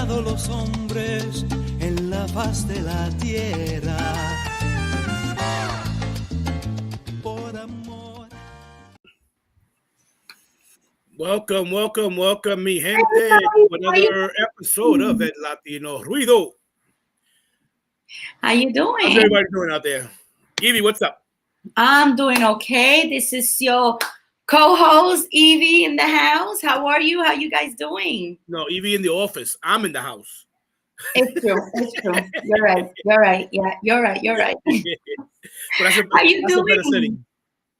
creado los hombres en la faz de la tierra. Por amor. Welcome, mi gente, to another episode of El Latino Ruido. How you doing? How's everybody doing out there? Evie, what's up? I'm doing okay. This is your co-host Evie in the house. How are you? How you guys doing? No, Evie in the office. I'm in the house. It's true. You're right. Yeah, you're right. How you doing?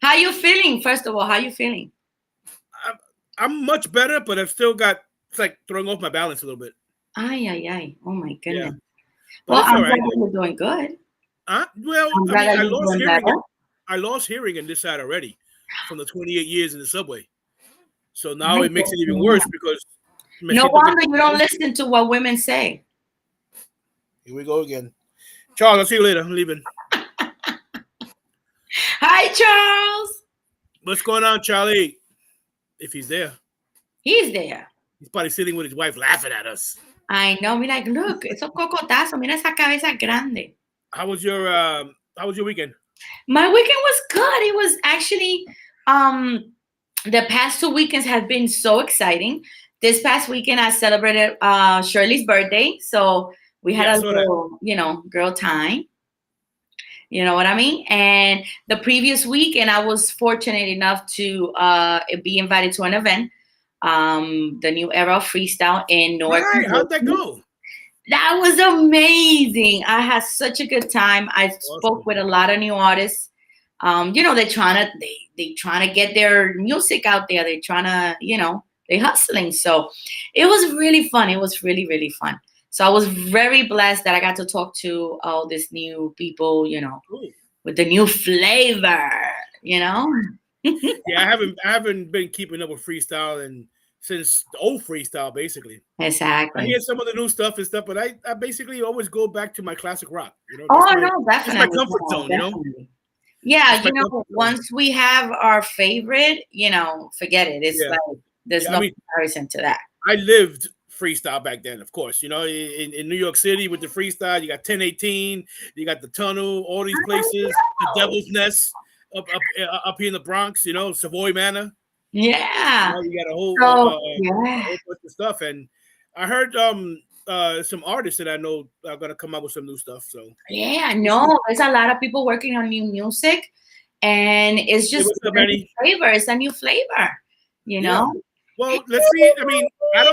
How you feeling? First of all, how you feeling? I'm much better, but I've still got, it's like throwing off my balance a little bit. Ay. Oh my goodness. Yeah. Well, I'm right. glad you're doing good. Well, I lost hearing in this side already from the 28 years in the subway. So now it makes it even worse because... No wonder you don't listen to what women say. Here we go again. Charles, I'll see you later. I'm leaving. Hi, Charles. What's going on, Charlie? If he's there. He's there. He's probably sitting with his wife laughing at us. I know. We're like, look, it's a cocotazo. Mira esa cabeza grande. How was your weekend? My weekend was good. It was actually the past 2 weekends have been so exciting. This past weekend I celebrated Shirley's birthday. So we had a little, girl time. You know what I mean? And the previous weekend, I was fortunate enough to be invited to an event, the New Era of Freestyle in North. Right. How'd that go? That was amazing. I had such a good time. I spoke with a lot of new artists. They're trying to get their music out there. They're trying to, they're hustling. So it was really fun. It was really, really fun. So I was very blessed that I got to talk to all these new people, with the new flavor, Yeah, I haven't been keeping up with freestyle and since the old freestyle, basically. Exactly. I hear some of the new stuff and stuff, but I basically always go back to my classic rock. Definitely. It's my comfort zone, definitely. Yeah, once we have our favorite, forget it. It's like there's no comparison to that. I lived freestyle back then, of course. In New York City with the freestyle, you got 1018, you got the Tunnel, all these places, the Devil's Nest up here in the Bronx, Savoy Manor. Yeah. You got a whole bunch of stuff. And I heard some artists that I know are going to come up with some new stuff. So there's a lot of people working on new music, and it's just flavor. It's a new flavor, Yeah. Well, let's see. I mean, I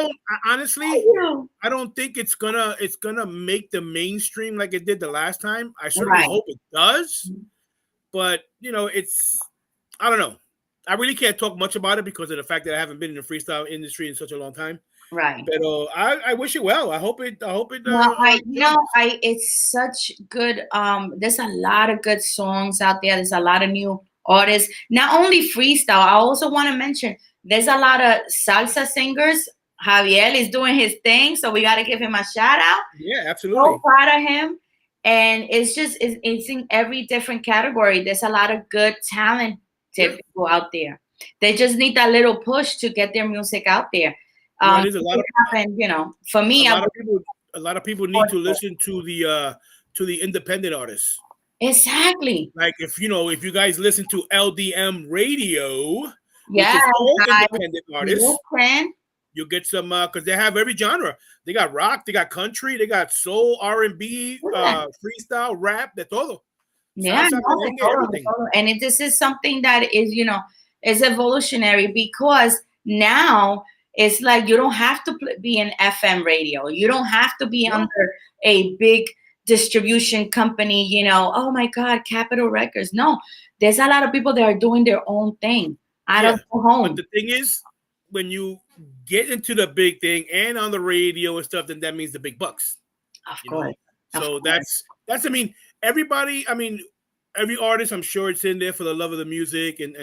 don't think it's gonna make the mainstream like it did the last time. I certainly hope it does, but I don't know. I really can't talk much about it because of the fact that I haven't been in the freestyle industry in such a long time. Right. But I wish it well. I hope it. It's such good. There's a lot of good songs out there. There's a lot of new artists. Not only freestyle. I also want to mention there's a lot of salsa singers. Javier is doing his thing, so we got to give him a shout out. Yeah, absolutely. So proud of him. And it's in every different category. There's a lot of good talent people out there. They just need that little push to get their music out there. There's a lot of for me, a lot of people need to listen to the independent artists. Exactly. Like if you guys listen to LDM Radio, independent artists, you get some because they have every genre. They got rock, they got country, they got soul, R&B, freestyle, rap, de todo. Everything. And this is something that is is evolutionary because now it's like you don't have to be an FM radio. You don't have to be under a big distribution company. Oh my God, Capitol Records. No, there's a lot of people that are doing their own thing out of home. But the thing is, when you get into the big thing and on the radio and stuff, then that means the big bucks. Of course. So that's everybody. I mean, every artist, I'm sure it's in there for the love of the music and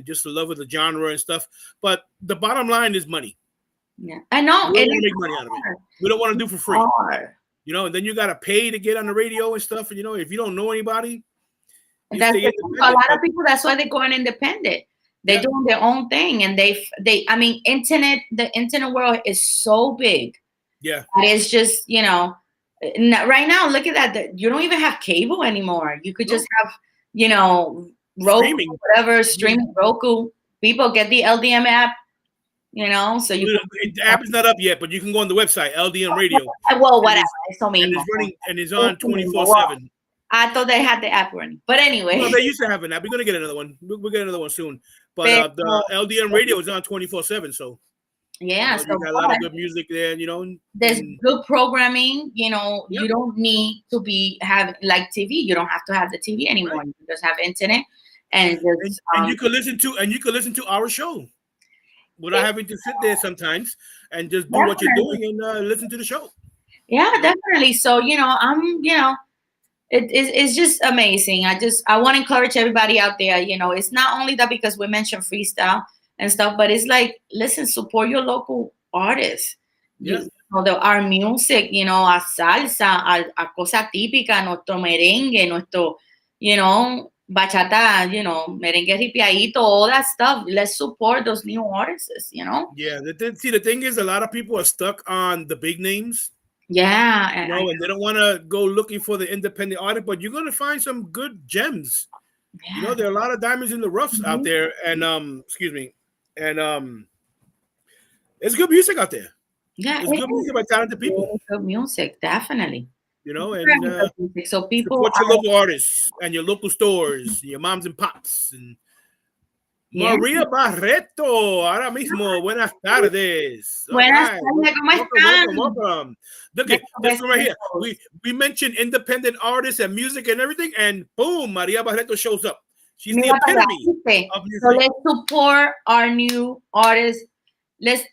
just the love of the genre and stuff. But the bottom line is money. Yeah, I know. We don't want to make money out of it. We don't want to do for free. And then you got to pay to get on the radio and stuff. And if you don't know anybody, a lot of people. That's why they're going independent. They're doing their own thing, and the internet world is so big Yeah. But it's just, right now, look at that. You don't even have cable anymore. You could just have, Roku, streaming. whatever, streaming Roku. People get the LDM app, so you the app is not up yet, but you can go on the website, LDM Radio. Well, whatever. It's so and it's running, and it's on 24/7. I thought they had the app running, but anyway. No, they used to have an app. We're gonna get another one. We'll get another one soon. But the LDM Radio is on 24/7. So yeah, you got a lot of good music there. There's good programming. You don't need to have like TV. You don't have to have the TV anymore. Right. You can just have internet, and you can listen to our show without having to sit there sometimes and just do what you're doing and listen to the show. Yeah, definitely. So it's just amazing. I want to encourage everybody out there. It's not only that because we mentioned freestyle and stuff, but it's like, listen, support your local artists. Yeah. Our music, a salsa, a cosa típica, nuestro merengue, nuestro, bachata, merengue ripiadito, all that stuff. Let's support those new artists, Yeah. The thing is, a lot of people are stuck on the big names. Yeah. And they don't want to go looking for the independent artist, but you're going to find some good gems. Yeah. There are a lot of diamonds in the roughs out there. And, excuse me. And there's good music out there. Yeah. There's good music by talented people. Good music, definitely. And so people support your local artists and your local stores, your moms and pops. And Maria Barreto, ahora mismo, buenas tardes. Buenas tardes, ¿cómo están? Welcome. Look at this one right here. We mentioned independent artists and music and everything, and boom, Maria Barreto shows up. She's the epitome of music. So let's support our new artists. They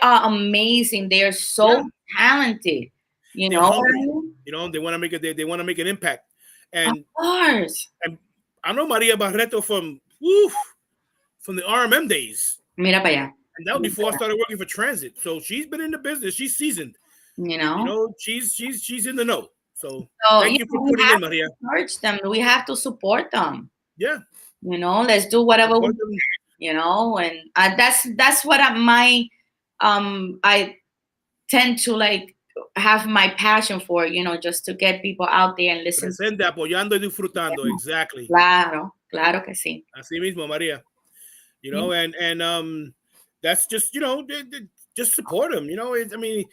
are amazing. They are so talented. They want to make it. They want to make an impact. And of course. And I know Maria Barreto from the RMM days. Mira para allá. And that was before I started working for Transit. So she's been in the business. She's seasoned. She's in the know. So thank you for putting in, Maria. Encourage them. We have to support them. Yeah. Let's do whatever we and that's what I tend to like have my passion for, just to get people out there and listen. Presente, apoyando y disfrutando, exactly. Claro que sí. Así mismo, Maria. And that's just, just support them. It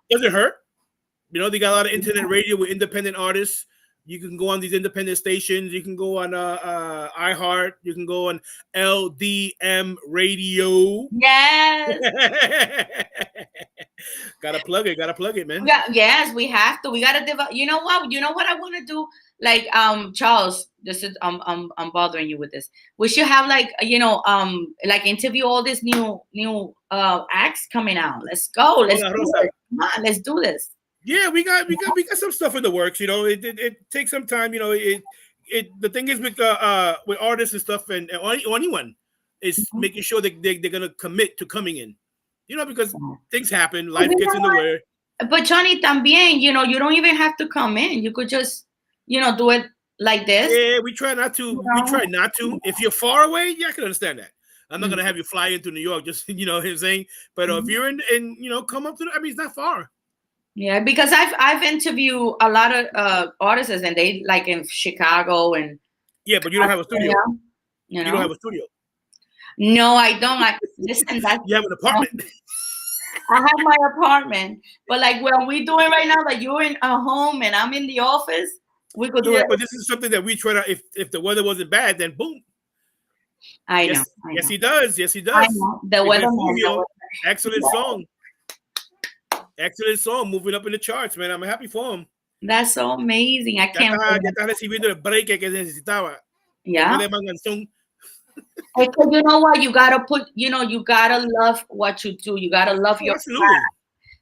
doesn't hurt. They got a lot of internet radio with independent artists. You can go on these independent stations. You can go on iHeart. You can go on LDM Radio. Yes. Gotta plug it, man. Yes, we have to. We gotta develop. You know what I want to do? Like, Charles, this is I'm bothering you with this. We should have like interview all these new acts coming out. Let's go. Let's do it. Come on, let's do this. Yeah, we got some stuff in the works. It takes some time. The thing is with artists and stuff and anyone is making sure that they're gonna commit to coming in. Because things happen, life gets in the way. But Johnny, también, you don't even have to come in. You could just, do it like this. Yeah, we try not to. We try not to. If you're far away, yeah, I can understand that. I'm not gonna have you fly into New York, just what I'm saying. But if you're in, come up to. It's not far. Yeah, because I've interviewed a lot of artists, and they like in Chicago and. Yeah, but you don't have a studio. You don't have a studio. No, I don't. Listen, you have an apartment. I have my apartment, but like what we're doing right now, like you're in a home and I'm in the office, we could do it. But this is something that we try to. If the weather wasn't bad, then boom. I know. Yes, he does. Yes, he does. I know. The weather. Excellent song. Excellent song. Moving up in the charts, man. I'm happy for him. That's so amazing. I can't. Ya está recibiendo el break que necesitaba. Yeah. Because you know what, you gotta put, you gotta love what you do. You gotta love your craft.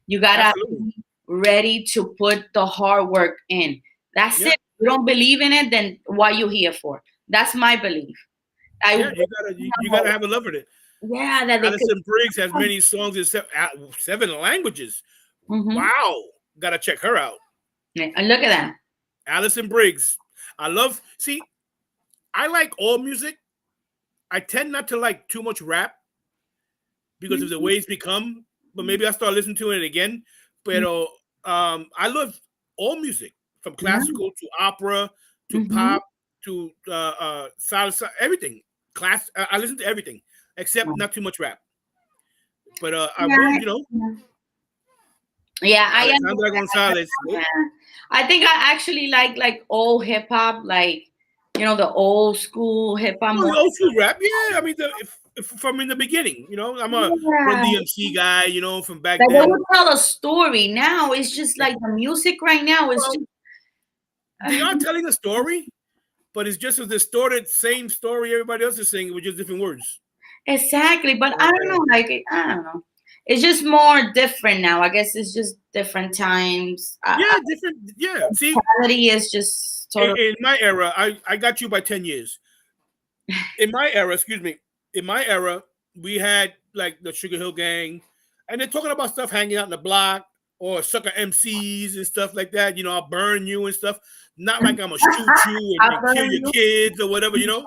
You gotta be ready to put the hard work in. That's it. If you don't believe in it, then what are you here for? That's my belief. You gotta have a love for it. Yeah, Alison Briggs has many songs in 7 languages. Mm-hmm. Wow, gotta check her out. Look at that, Alison Briggs. I like all music. I tend not to like too much rap because of the way it's become. but maybe I'll start listening to it again. Pero I love all music, from classical to opera to pop to salsa, everything. I listen to everything except not too much rap. But I will, you know. Yeah, Alexandra Gonzalez. I think I actually like old hip hop, like, you know, the old school hip hop. Well, the old school rap, yeah. I mean, if from in the beginning, you know, I'm a Run DMC guy, you know, from back then. They would tell a story. Now it's just like the music right now is just. They are telling a story, but it's just a distorted same story everybody else is saying with just different words. Exactly, but I don't know, like I don't know. It's just more different now. I guess it's just different times. Yeah, different. Yeah, see, quality is just sort of. In my era, I got you by 10 years. In my era, excuse me, in my era, we had like the Sugar Hill Gang, and they're talking about stuff hanging out in the block or sucker MCs and stuff like that. You know, I'll burn you and stuff. Not like I'm gonna shoot you and kill your kids or whatever. You know.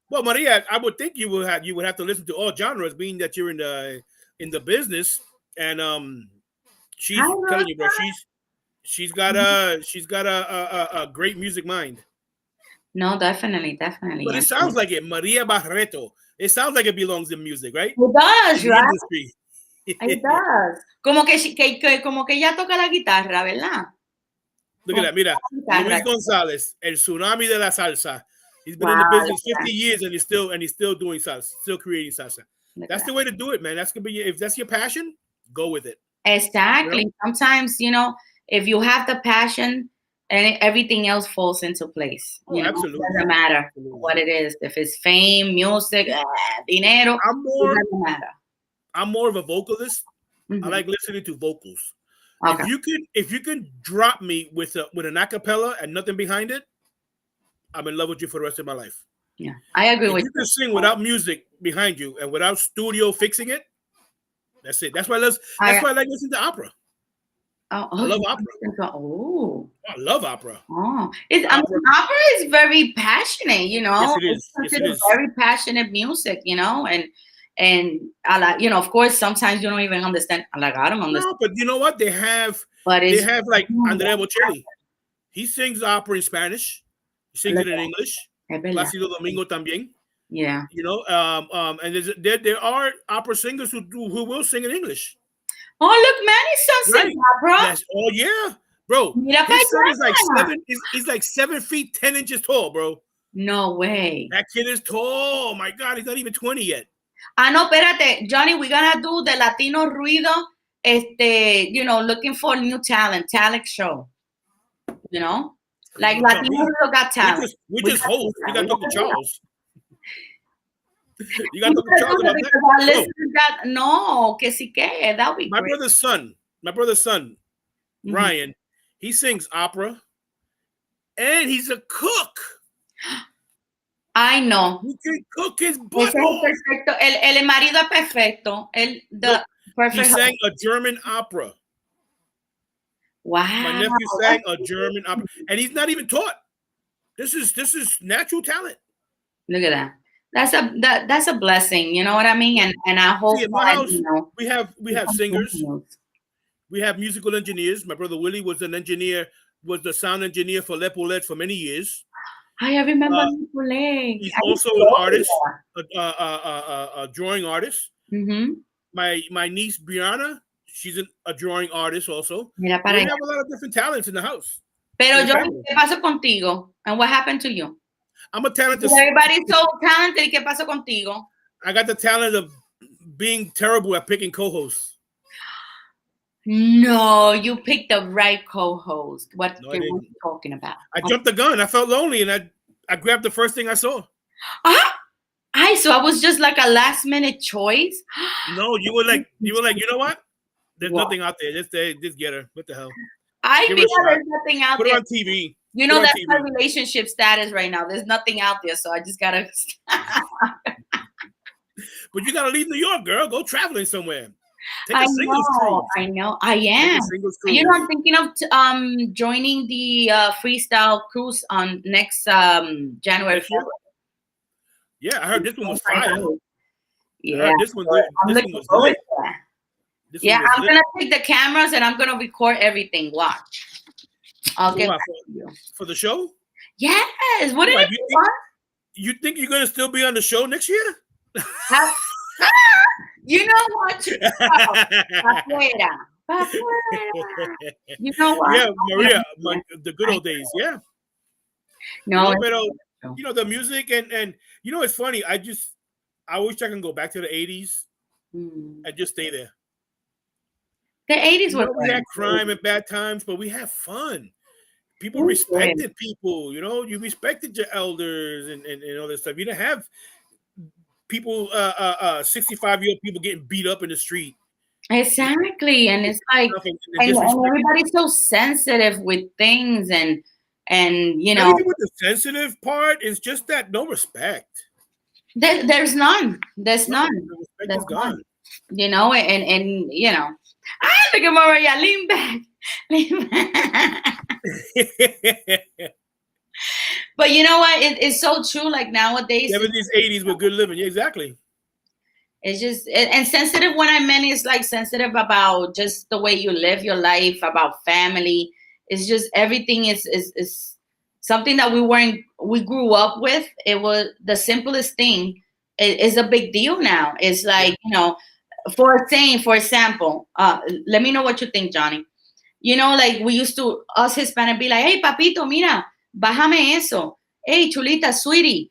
Well, Maria, I would think you would have to listen to all genres, being that you're in the business, and she's telling you, bro, she's got a great music mind. No, definitely. But it sounds like it, Maria Barreto. It sounds like it belongs in music, right? It does, right? It does. Como que ella toca la guitarra, ¿verdad? Look at that, mira, Luis Gonzalez, el tsunami de la salsa. He's been in the business 50 years and he's still doing salsa, still creating salsa. That's the way to do it, man. That's gonna be, if that's your passion, go with it. Exactly. You know? Sometimes, you know, if you have the passion, and everything else falls into place. Oh, absolutely. It doesn't matter what it is. If it's fame, music, dinero, it doesn't matter. I'm more of a vocalist. I like listening to vocals. Okay. If you can drop me with an acapella and nothing behind it, I'm in love with you for the rest of my life. Yeah, I agree with you. If you can sing without music behind you and without studio fixing it, that's it. That's why I like listening to opera. I love opera. I love opera. Opera is very passionate, you know. Yes, it is. It's very passionate music, you know, and I like, you know, of course, sometimes you don't even understand. I don't understand. No, but you know what? They have like Andrea Bocelli. He sings opera in Spanish. He sings it in English. Plácido Domingo también. Yeah. You know, and there are opera singers who will sing in English. Oh, look, Manny sings opera. Yes. Oh, yeah, bro. His son is like 7. He's like 7 feet 10 inches tall, bro. No way. That kid is tall. Oh my God, he's not even 20 yet. No, espérate, Johnny. We're gonna do the Latino Ruido. You know, looking for new talent show. You know, like Latino Ruido got talent. We just host. We got Dr. Charles. You got Dr. Charles about that? No, que sí que that'll be my great. My brother's son, Ryan, he sings opera, and he's a cook. I know. He can cook his butt off. Perfecto. El marido perfecto. Perfect. He sang a German opera. Wow. My nephew sang a German opera, and he's not even taught. This is natural talent. Look at that. That's a blessing, you know what I mean? And I hope in my house, we have singers, we have musical engineers. My brother Willie was the sound engineer for Lepoulet for many years. I remember Lepoulet. He's also an artist, a drawing artist. My niece Brianna, she's a drawing artist also. We have a lot of different talents in the house. Pero Johnny, ¿qué pasó contigo? And what happened to you? I'm a talented. Everybody's so talented. ¿Qué pasó contigo? I got the talent of being terrible at picking co-hosts. No, you picked the right co-host. What are you talking about? I jumped the gun. I felt lonely, and I grabbed the first thing I saw. So I was just like a last-minute choice. No, you were like, you know what? There's nothing out there. Just get her. What the hell? I feel there's nothing out there. Put it on TV. You know, that's my relationship status right now. There's nothing out there, so I just gotta. But you gotta leave New York, girl. Go traveling somewhere. Take I know. I am. You know, I'm thinking of joining the freestyle cruise on next January 4th. Yeah, I heard this one was fire. Yeah, this one was good. Yeah, I'm going to take the cameras and I'm going to record everything. Watch. I'll get back to you. For the show? Yes. What did you think you're going to still be on the show next year? You know what? You know what? Yeah, Maria, the good old days. Yeah. No, you know, the music and you know, it's funny. I wish I can go back to the 80s and just stay there. The 80s were we had crime and bad times, but we had fun. People respected people, you know, you respected your elders and all this stuff. You didn't have people 65-year-old people getting beat up in the street. Exactly. And it's like and everybody's so sensitive with things and you know, with the sensitive part is just that no respect. There's none. There's none. There's none. You know, and you know, look at Maria, lean back. But you know what? It's so true. Like nowadays, 70s, 80s were good living. Yeah, exactly. It's just and sensitive. What I meant is like sensitive about just the way you live your life, about family. It's just everything is something that we grew up with. It was the simplest thing. It is a big deal now. It's like, you know, for example, let me know what you think, Johnny. You know, like we used to, us Hispanic, be like, hey, papito, mira, bájame eso. Hey, chulita, sweetie,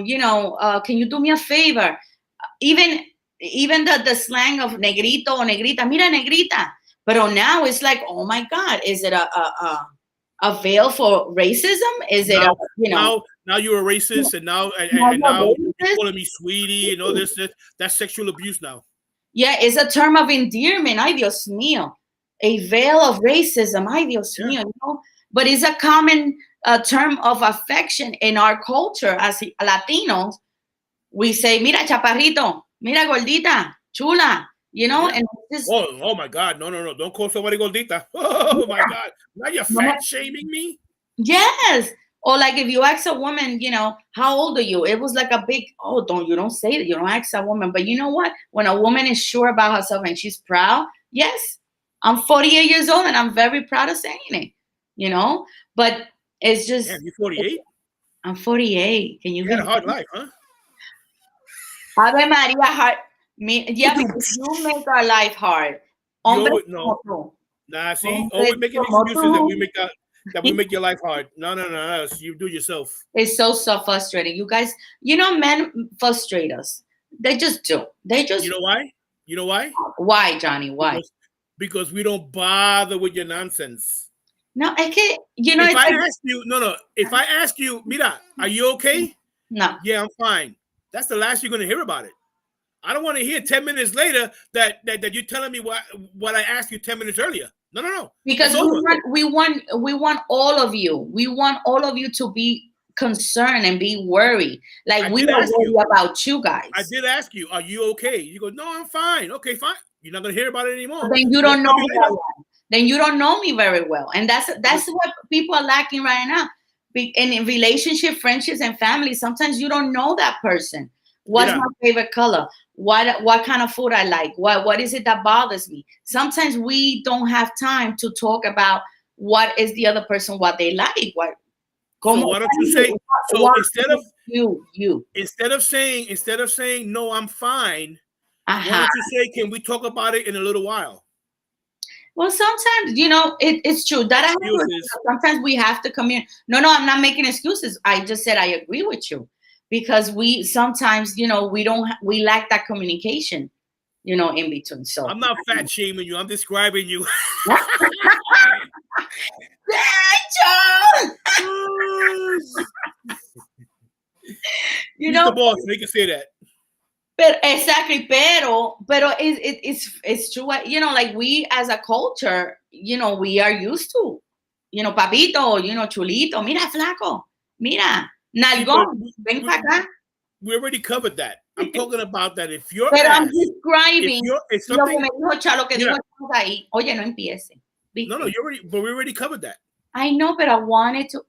you know, can you do me a favor? Even the slang of negrito or negrita, mira, negrita. But now it's like, oh my God, is it a veil for racism? Is it you know? Now you're a racist, and now you're calling me sweetie and all this. That's sexual abuse now. Yeah, it's a term of endearment. Ay, Dios mío. A veil of racism. Ay, Dios mío. You know? But it's a common term of affection in our culture as Latinos. We say, mira, chaparrito, mira, gordita, chula. You know, and oh my God, no, don't call somebody gordita. Oh my God, now you're fat shaming me. Yes, or like if you ask a woman, you know, how old are you? It was like a big you don't say that, you don't ask a woman. But you know what? When a woman is sure about herself and she's proud, yes, I'm 48 years old and I'm very proud of saying it. You know, but it's just. You're 48. I'm 48. Can you? Had a hard life, huh? Ave Maria, hard. Yeah, because you make our life hard. No. Nah, see, always making excuses that we make your life hard. No. You do yourself. It's so frustrating. You guys, you know, men frustrate us. They just do. They just. You know why? Why, Johnny? Why? Because we don't bother with your nonsense. No, I can't. You know, if I ask you, mira, are you okay? No. Yeah, I'm fine. That's the last you're going to hear about it. I don't want to hear 10 minutes later that you're telling me what I asked you 10 minutes earlier. No. Because we want all of you. We want all of you to be concerned and be worried. Like we are worried about you guys. I did ask you, are you okay? You go, no, I'm fine. Okay, fine. You're not going to hear about it anymore. Then you don't know me very well. Then you don't know me very well. And that's what people are lacking right now. In relationship, friendships, and family, sometimes you don't know that person. What's my favorite color? What kind of food I like? What is it that bothers me? Sometimes we don't have time to talk about what is the other person, what they like. So why don't you say? So instead of saying no, I'm fine. Why don't you say, can we talk about it in a little while? Well, sometimes, you know, it's true that sometimes we have to communicate. No, I'm not making excuses. I just said I agree with you. Because we sometimes, you know, we lack that communication, you know, in between. So I'm not fat shaming you. I'm describing you. You know, the boss. They can say that. But it's true. You know, like we as a culture, you know, we are used to, you know, papito, you know, chulito, mira, flaco, mira. Nalgón, ven para acá. We already covered that. I'm talking about that. If you're I'm describing lo que me dijo Chalo, que dijo ahí. Oye, no empiece. No, but we already covered that. I know, but I wanted to.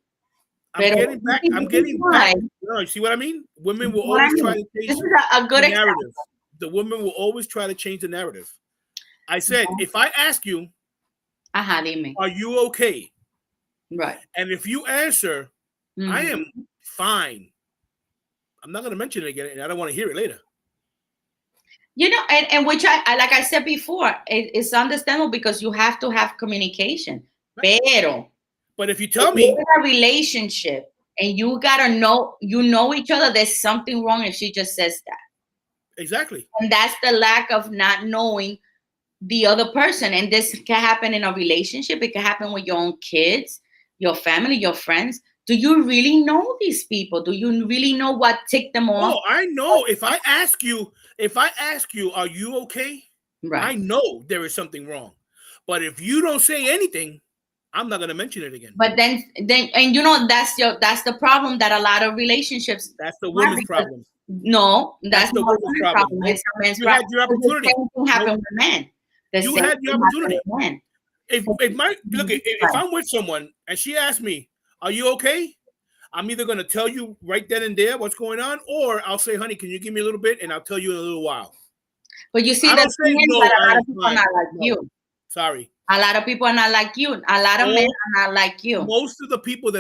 I'm getting back. You see what I mean? Women will always try to change the narrative. The women will always try to change the narrative. I said, if I ask you, dime. Are you okay? Right. And if you answer, I am fine, I'm not going to mention it again, and I don't want to hear it later. And which I like I said before, it's understandable because you have to have communication. Right. But if you tell me you're in a relationship and you gotta know, each other, there's something wrong if she just says that. Exactly. And that's the lack of not knowing the other person. And this can happen in a relationship. It can happen with your own kids, your family, your friends. Do you really know these people? Do you really know what ticked them off? Oh, I know. If I ask you, are you okay? Right. I know there is something wrong. But if you don't say anything, I'm not going to mention it again. But then, and that's the problem that a lot of relationships. That's the women's problem. No, that's the women's problem. It's a man's you problem. Had your opportunity. The same thing happened with men. You had the opportunity. If I'm with someone and she asks me, "Are you okay?" I'm either going to tell you right then and there what's going on, or I'll say, "Honey, can you give me a little bit?" And I'll tell you in a little while. But you see, a lot of people are not like you. Sorry. A lot of people are not like you. A lot of men are not like you. Most of the people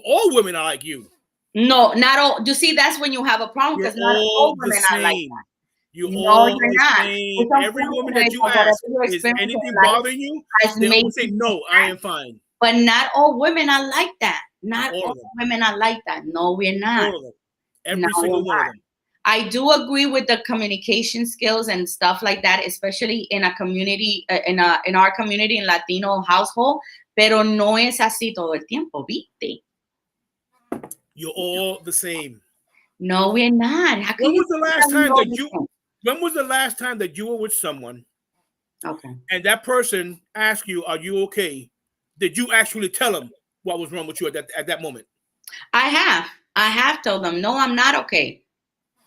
all women are like you. No, not all. You see, that's when you have a problem because not all women are like that. You're the same. Every woman that you ask, is anything bothering you? They will say, no, I am fine. But not all women are like that. Not all women are like that. No, we're not. Every single one of them. I do agree with the communication skills and stuff like that, especially in a community, in our community, in Latino household. Pero no es así todo el tiempo, ¿viste? You're all the same. No, we're not. When was the last time that you were with someone? Okay. And that person asked you, "Are you okay?" Did you actually tell them what was wrong with you at that moment? I have told them, "No, I'm not okay."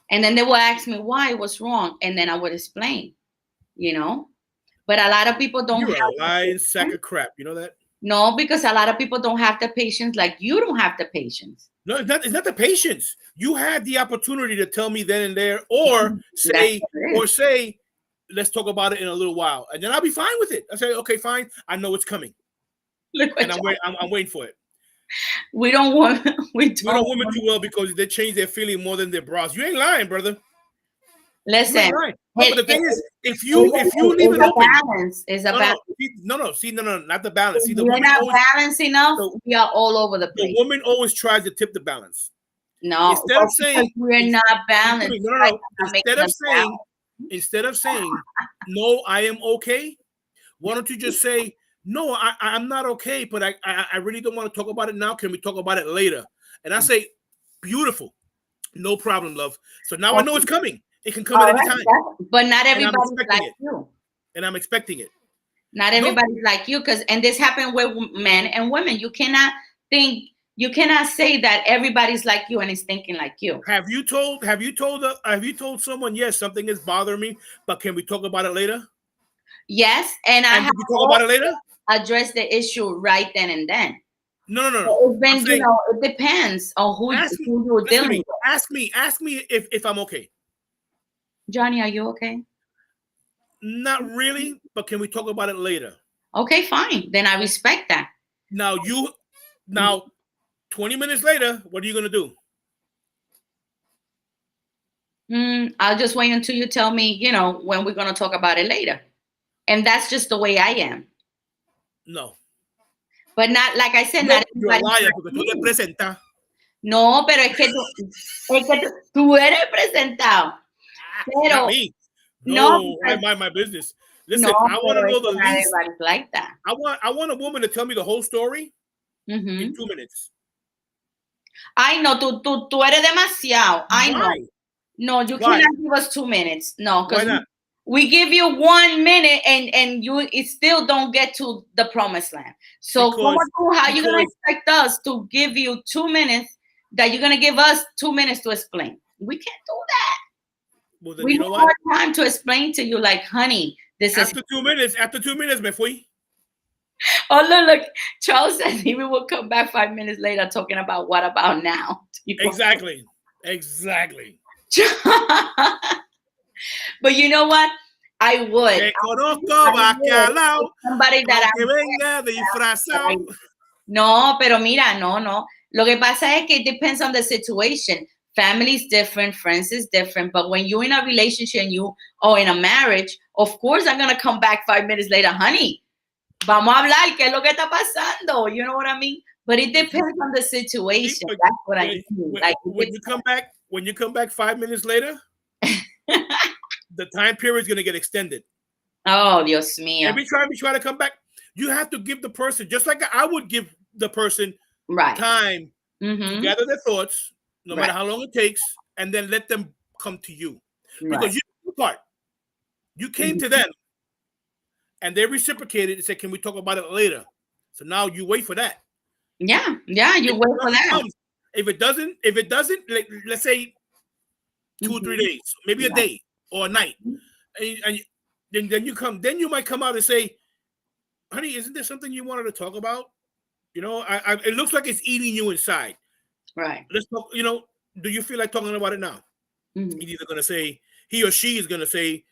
And then they will ask me why, what's wrong, and then I would explain. But a lot of people don't. You're a lying sack of crap. You know that? No, because a lot of people don't have the patience like you don't have the patience. No, it's not the patience. You had the opportunity to tell me then and there, or say, let's talk about it in a little while, and then I'll be fine with it. I say, okay, fine. I know it's coming, and I'm waiting for it. We don't want women too well because they change their feeling more than their bras. You ain't lying, brother. Listen, no, but the thing is, if you leave it open, balance is a balance. No, not the balance. See, we're not balanced enough. We are all over the place. The woman always tries to tip the balance. No, instead of saying we're not balanced. No. Instead of saying, no, I am okay. Why don't you just say, no, I'm not okay, but I really don't want to talk about it now. Can we talk about it later? And I say, beautiful, no problem, love. So now I know it's coming. It can come at any time. But not everybody's like you. And I'm expecting it. Not everybody's like you, and this happened with men and women. You cannot say that everybody's like you and is thinking like you. Have you told someone, yes, something is bothering me, but can we talk about it later? Yes, and I have to talk about it later. Address the issue right then and then. No. So it depends on who you're dealing with. Ask me if I'm okay. Johnny, are you okay? Not really, but can we talk about it later? Okay, fine. Then I respect that. Now 20 minutes later, what are you going to do? I'll just wait until you tell me, when we're going to talk about it later. And that's just the way I am. No. But not, like I said, not everybody. No, pero es que tú eres presentado. Pero, not me. No, I mind my business. Listen, I want to know the least. Everybody's like that. I want a woman to tell me the whole story in 2 minutes. I know, tú eres demasiado. I know. No, you cannot give us 2 minutes. No, because we give you 1 minute and you still don't get to the promised land. So how are you going to expect us to give you 2 minutes that you're going to give us 2 minutes to explain? We can't do that. Well, then we you know need what? more time to explain to you, like, honey, this after 2 minutes, me fui. Oh, look. Charles says he will come back 5 minutes later talking about what about now. Exactly. But you know what? I would. Te conozco bacalao, Somebody that aunque venga disfrazado. No, pero mira, no. Lo que pasa es que it depends on the situation. Family is different, friends is different. But when you're in a relationship or in a marriage, of course I'm gonna come back 5 minutes later, honey. Vamos a hablar, ¿qué es lo que está pasando? You know what I mean? But it depends on the situation. That's what I mean. When you come back 5 minutes later, the time period is going to get extended. Oh, Dios mío. Every time you try to come back, you have to give the person, just like I would give the person time to gather their thoughts, no matter how long it takes, and then let them come to you. Because you came to them, and they reciprocated and said, "Can we talk about it later?" So now you wait for that. Yeah, you wait for that. If it doesn't, let's say 2 or 3 days, maybe a day or a night, and then you come, then you might come out and say, "Honey, isn't there something you wanted to talk about? You know, it looks like it's eating you inside. Right. Let's talk. You know, do you feel like talking about it now?" He's either gonna say, he or she is gonna say,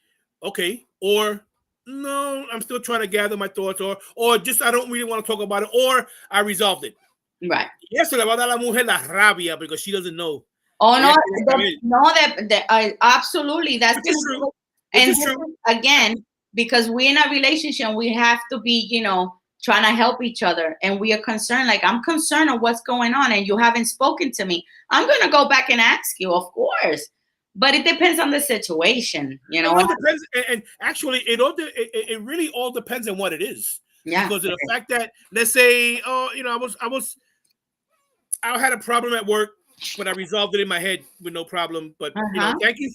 "Okay," or "No, I'm still trying to gather my thoughts," or just I don't really want to talk about it, or I resolved it. Right. Y eso le va a dar a la mujer la rabia because she doesn't know. Oh no, absolutely. That's true. And true. Again, because we're in a relationship, we have to be, trying to help each other, and we are concerned. Like, I'm concerned of what's going on, and you haven't spoken to me. I'm gonna go back and ask you, of course. But it depends on the situation, It all depends, and actually, it really all depends on what it is. Yeah. Because of the fact that, let's say, I had a problem at work, but I resolved it in my head with no problem. But thank you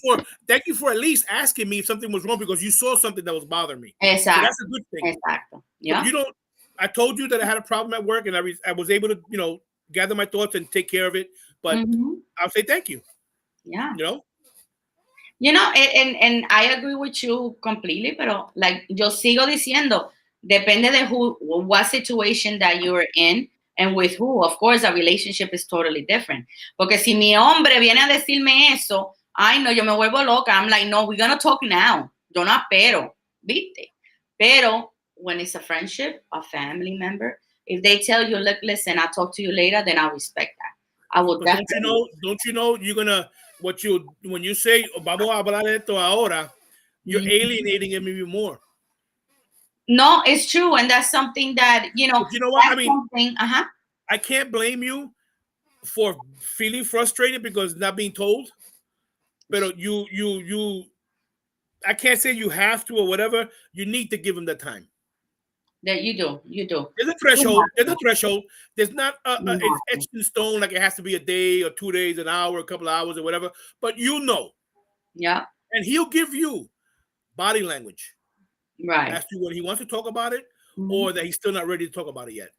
for at least asking me if something was wrong, because you saw something that was bothering me. Exactly. So that's a good thing. Exactly. Yeah. I told you that I had a problem at work, and I was able to gather my thoughts and take care of it. But I'll say thank you. Yeah. And I agree with you completely, pero like yo sigo diciendo, depende de what situation that you're in and with who. Of course, a relationship is totally different. Porque si mi hombre viene a decirme eso, ay no, yo me vuelvo loca. I'm like, no, we're gonna talk now. Yo no espero, ¿viste? Pero when it's a friendship, a family member, if they tell you, look, listen, I'll talk to you later, then I'll respect that. I will definitely. Don't you know you're gonna when you say vamos a hablar de esto ahora, you're alienating him even more. No, it's true, and that's something that you know what I mean. I can't blame you for feeling frustrated because not being told, but you I can't say you have to or whatever. You need to give him the time. That you do. There's a threshold. There's not it's etched in stone like it has to be a day or 2 days, an hour, a couple of hours or whatever. But Yeah. And he'll give you body language. Right. As to when he wants to talk about it or that he's still not ready to talk about it yet.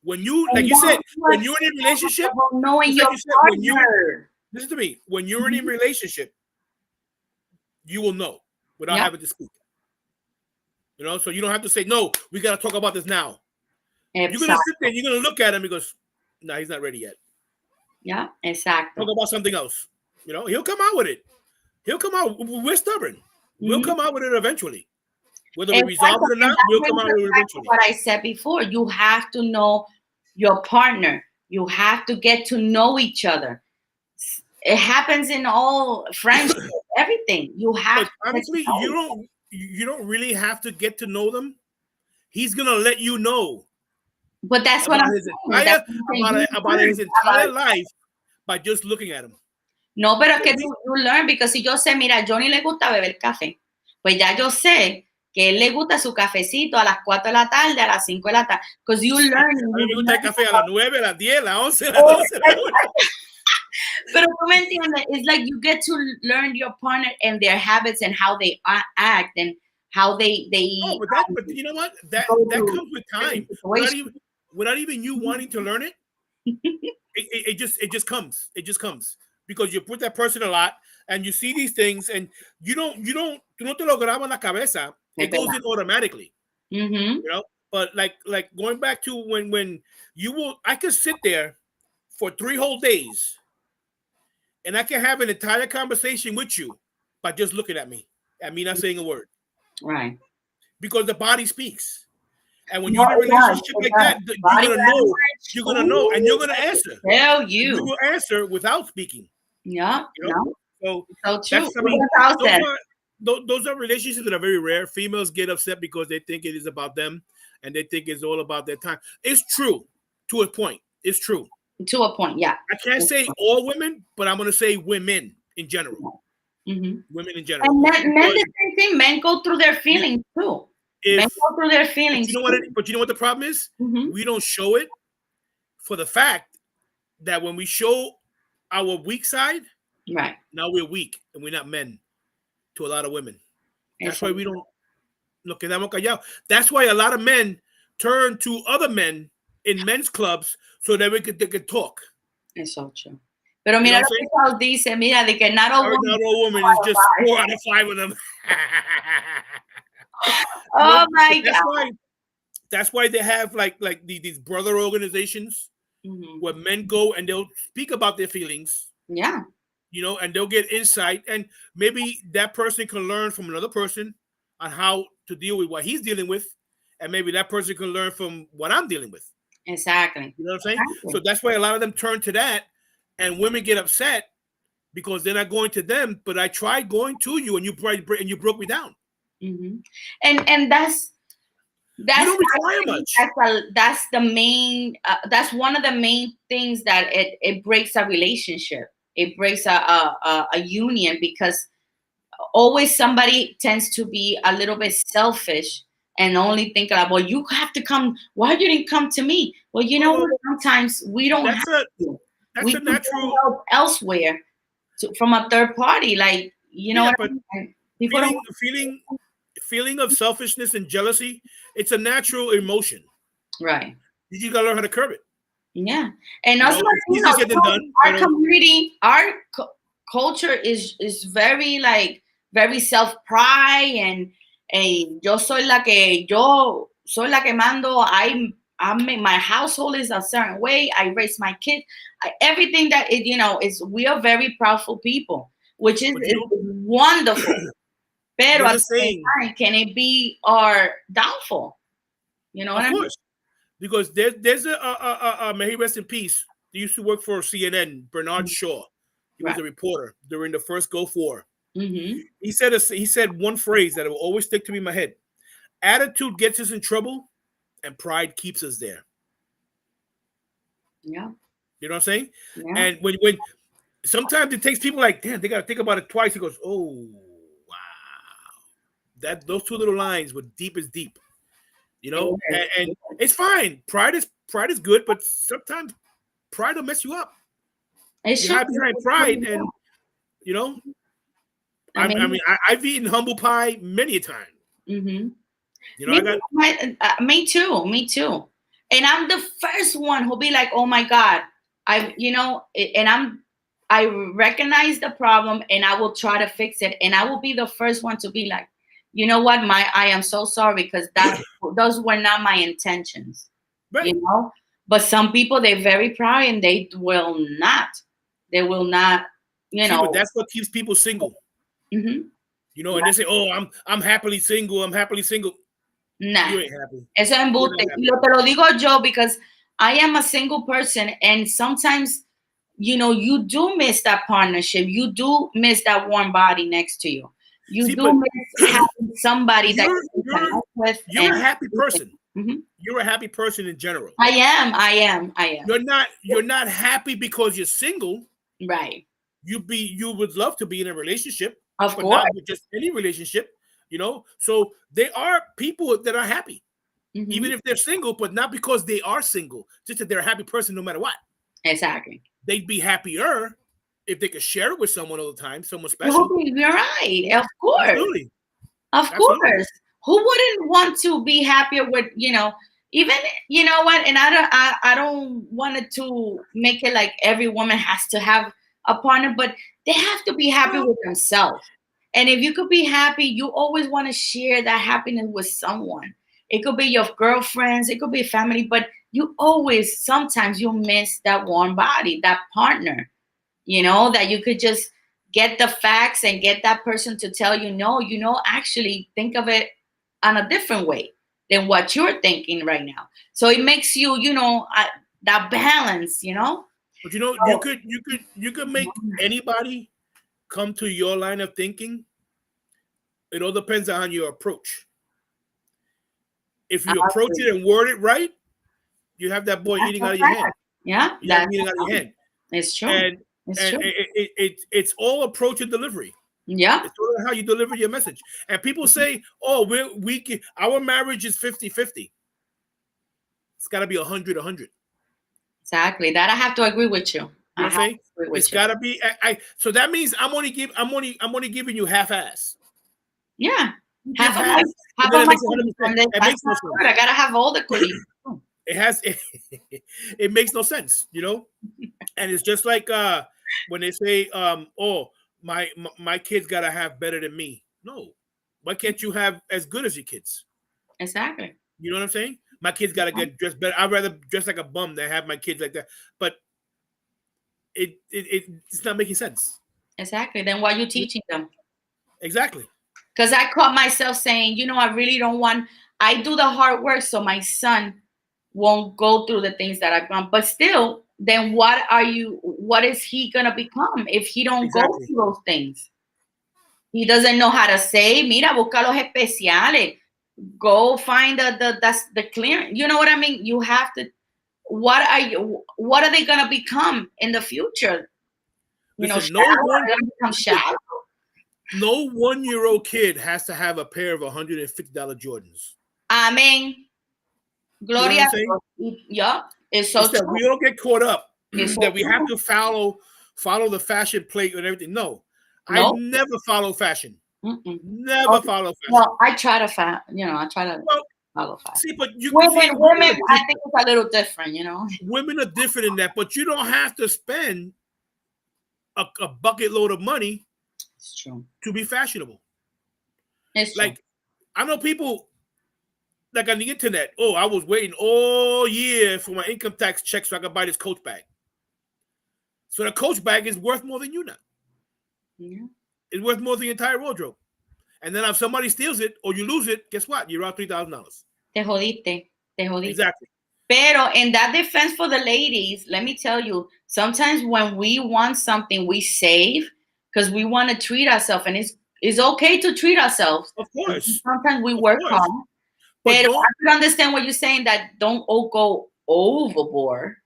When you, like you said, when you're in a relationship, knowing your partner. Listen to me. When you're in a relationship, you will know without having to speak. So you don't have to say, no, we got to talk about this now. Exactly. You're going to sit there, you're going to look at him because, no, he's not ready yet. Yeah, exactly. Talk about something else. He'll come out with it. He'll come out. We're stubborn. We'll come out with it eventually. Whether we resolve it or not, we'll come out with it eventually. What I said before, you have to know your partner. You have to get to know each other. It happens in all friendships, everything. You have. But honestly, you don't really have to get to know them. He's gonna let you know. But that's what I'm saying. About his entire life by just looking at him. No, pero es que tú learn, because si yo sé, mira, a Johnny le gusta beber café, pues ya yo sé que él le gusta su cafecito a las 4 de la tarde, a las 5 de la tarde. Because you learn. A mí me gusta el café a las 9, a las 10, a las 11, a las 12. Pero tú me entiendes, it's like you get to learn your partner and their habits and how they act and how they but you know what? That comes with time. Without even you wanting to learn it, it just comes. It just comes. Because you put that person a lot and you see these things and tú no te lo grabas en la cabeza. It goes in automatically. But like going back to when I could sit there for 3 whole days and I can have an entire conversation with you by just looking at me. at me not saying a word. Right. Because the body speaks. And when you're in a relationship like that, you're gonna know, and you're gonna answer. Tell you. You will answer without speaking. Yeah. You know? So true. That's, I mean, those are relationships that are very rare. Females get upset because they think it is about them, and they think it's all about their time. It's true to a point. It's true to a point. Yeah. I can't say all women, but I'm gonna say women in general. Mm-hmm. Women in general. And men the same thing. Men go through their feelings too. Men go through their feelings. But you know what the problem is? Mm-hmm. We don't show it for the fact that when we show our weak side, right now we're weak and we're not men to a lot of women. That's why we don't look at them. That's why a lot of men turn to other men in men's clubs so that they could talk. It's so true. Pero mira lo que Charles dice, mira, de que not all women is just 4 out of 5 of them. Oh my God. That's why they have like these brother organizations where men go and they'll speak about their feelings. Yeah. You know, and they'll get insight, and maybe that person can learn from another person on how to deal with what he's dealing with, and maybe that person can learn from what I'm dealing with. Exactly. You know what I'm saying? Exactly. So that's why a lot of them turn to that, and women get upset because they're not going to them. But I tried going to you, and you broke me down. Mm-hmm. And that's you don't require much. That's the main. That's one of the main things that it breaks a relationship. It breaks a union, because always somebody tends to be a little bit selfish and only think about, well, you have to come. Why you didn't come to me? Well, you know what? Sometimes we don't have to. We can natural help elsewhere from a third party. Like, you know, but people feeling of selfishness and jealousy, it's a natural emotion. Right. You just gotta learn how to curb it. Yeah. And also, our community, our culture is very very self-pride, and yo soy la que mando. My household is a certain way. I raise my kids. Everything that is we are very proudful people, which is wonderful. Pero at the same time, can it be our downfall? You know what I mean? Because there's a may he rest in peace. He used to work for CNN, Bernard Shaw. He was a reporter during the first Gulf War. Mm-hmm. He said one phrase that will always stick to me in my head: attitude gets us in trouble, and pride keeps us there. Yeah. You know what I'm saying? Yeah. And when sometimes it takes people like, damn, they gotta think about it twice. He goes, oh wow, those two little lines were deep as deep. You know, and it's fine. Pride is good, but sometimes pride will mess you up. You hide behind pride, and you know, I've eaten humble pie many a time. Mm-hmm. You know, me too. And I'm the first one who'll be like, oh my God, I recognize the problem, and I will try to fix it, and I will be the first one to be like, you know what, I am so sorry, because those were not my intentions. Right. You know, but some people, they're very proud, and they will not, you know. But that's what keeps people single. Mm-hmm. You know, and they say, oh, I'm happily single. Nah. You ain't happy. Eso es embuste. Te lo digo yo, because I am a single person, and sometimes, you know, you do miss that partnership. You do miss that warm body next to you. You do miss having somebody that you can connect with. You're a happy person. Mm-hmm. You're a happy person in general. I am. You're not happy because you're single. Right. You would love to be in a relationship. Of but course. Not with just any relationship, you know. So there are people that are happy, even if they're single, but not because they are single, just that they're a happy person no matter what. Exactly. They'd be happier if they could share it with someone all the time, someone special. You're right. Of course. Absolutely. Of course. Who wouldn't want to be happier with, you know, even, you know what? And I don't want it to make it like every woman has to have a partner, but they have to be happy with themselves. And if you could be happy, you always want to share that happiness with someone. It could be your girlfriends, it could be family, but sometimes you miss that warm body, that partner, you know, that you could just get the facts and get that person to tell you, no, actually think of it on a different way than what you're thinking right now. So it makes you, that balance, But you could make anybody come to your line of thinking. It all depends on your approach. If you approach it and word it right, you have that boy eating out of your hand. Yeah, that's eating out of your hand. It's true. And it's all approach and delivery. Yeah, it's all how you deliver your message. And people say, "Oh, our marriage is 50-50." It's got to be 100-100. Exactly. That I have to agree with you. You know what I'm saying? It's got to be. So that means I'm only giving you half-ass. Yeah. Half of my it makes no sense. I gotta have all the cookies. It makes no sense, And it's just like when they say, "Oh, my kids gotta have better than me." No, why can't you have as good as your kids? Exactly. You know what I'm saying? My kids gotta get dressed better. I'd rather dress like a bum than have my kids like that. But it's not making sense. Exactly. Then why are you teaching them? Exactly. Because I caught myself saying, I really don't want. I do the hard work so my son won't go through the things that I've gone. But still, then what is he gonna become if he don't go through those things? He doesn't know how to say, mira, busca los especiales. Go find the clearance. You know what I mean? You have to. What are they gonna become in the future? Listen, shallow. No 1-year-old kid has to have a pair of $150 Jordans. Amen. Gloria. Yeah, it's so true. We don't get caught up that we have to follow the fashion plate and everything. No. I never follow fashion. Never follow fashion. Well, I try to follow fashion. See, but women, I think it's a little different, Women are different in that, but you don't have to spend a bucket load of money. It's true. To be fashionable. It's like true. I know people like on the internet. Oh, I was waiting all year for my income tax check so I could buy this Coach bag. So the Coach bag is worth more than you now. Yeah. It's worth more than the entire wardrobe. And then if somebody steals it or you lose it, guess what? You're out $3,000. Te jodiste. Exactly. Pero in that defense for the ladies, let me tell you, sometimes when we want something, we save because we want to treat ourselves, and it's okay to treat ourselves. Of course. Sometimes we work hard. But I can understand what you're saying, that don't go overboard,